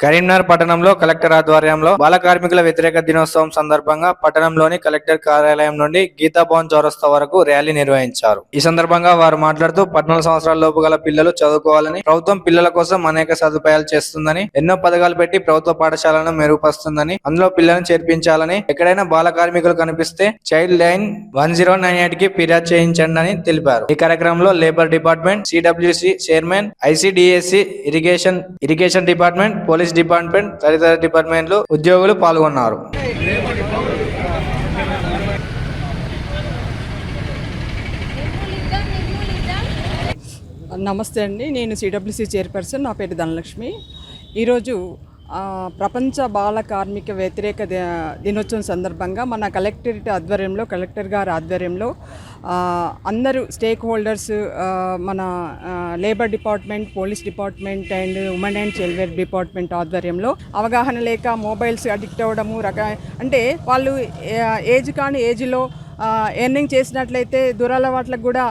కరీంనగర్ పట్టణంలో కలెక్టర్ ఆధ్వర్యంలో బాల కార్మికుల వ్యతిరేక దినోత్సవం సందర్భంగా పట్టణంలోని కలెక్టర్ కార్యాలయం నుండి గీతాభవన్ చౌరస్తా వరకు ర్యాలీ నిర్వహించారు. ఈ సందర్భంగా వారు మాట్లాడుతూ 14 సంవత్సరాల లోపు గల పిల్లలు చదువుకోవాలని, ప్రభుత్వం పిల్లల కోసం అనేక సదుపాయాలు చేస్తుందని, ఎన్నో పథకాలు పెట్టి ప్రభుత్వ పాఠశాలను మెరుగుపరుస్తుందని, అందులో పిల్లలను చేర్పించాలని, ఎక్కడైనా బాల కార్మికులు కనిపిస్తే చైల్డ్ లైన్ 1098 కి ఫిర్యాదు చేయించండి అని తెలిపారు. ఈ కార్యక్రమంలో లేబర్ డిపార్ట్మెంట్, సిడబ్ల్యూసి చైర్మన్, ఐసిడిఎస్సి ఇరిగేషన్ డిపార్ట్మెంట్, పోలీస్ డిపార్ట్మెంట్ తదితర డిపార్ట్మెంట్లు ఉద్యోగులు పాల్గొన్నారు. నమస్తే అండి, నేను సిడబ్ల్యూసి చైర్పర్సన్, నా పేరు ధనలక్ష్మి. ఈరోజు ప్రపంచ బాల కార్మిక వ్యతిరేక దినోత్సవం సందర్భంగా మన కలెక్టర్ గారి ఆధ్వర్యంలో అందరూ స్టేక్ హోల్డర్స్, మన labour department, police department and women and child welfare department ఆధ్వర్యంలో అవగాహన లేక మొబైల్స్ అడిక్ట్ అవ్వడము, అంటే వాళ్ళు ఏజ్ కాని ఏజ్లో ఎర్నింగ్ చేసినట్లయితే దురలవాట్లకు కూడా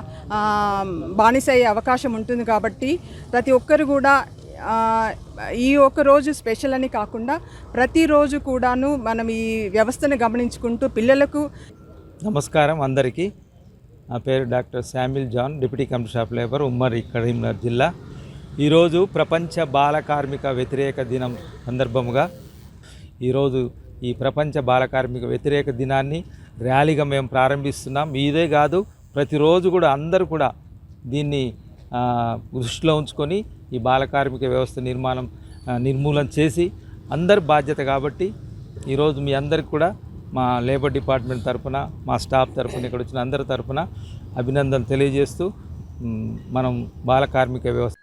బానిస అయ్యే అవకాశం ఉంటుంది. కాబట్టి ప్రతి ఒక్కరు కూడా ఈ ఒక్క రోజు స్పెషల్ అని కాకుండా ప్రతిరోజు కూడాను మనం ఈ వ్యవస్థను గమనించుకుంటూ పిల్లలకు. నమస్కారం అందరికీ. నా పేరు doctor Samuel John, deputy commissioner of labour, ఉమ్మడి కరీంనగర్ జిల్లా. ఈరోజు ప్రపంచ బాల కార్మిక వ్యతిరేక దినం సందర్భముగా ఈరోజు ఈ ప్రపంచ బాల కార్మిక వ్యతిరేక దినాన్ని ర్యాలీగా మేము ప్రారంభిస్తున్నాం. ఇదే కాదు, ప్రతిరోజు కూడా అందరూ కూడా దీన్ని దృష్టిలో ఉంచుకొని ఈ బాల కార్మిక వ్యవస్థ నిర్మూలన చేసి అందరి బాధ్యత. కాబట్టి ఈరోజు మీ అందరికి కూడా మా లేబర్ డిపార్ట్మెంట్ తరఫున, మా స్టాఫ్ తరఫున, ఇక్కడ వచ్చిన అందరి తరఫున అభినందనలు తెలియజేస్తూ మనం బాల కార్మిక వ్యవస్థ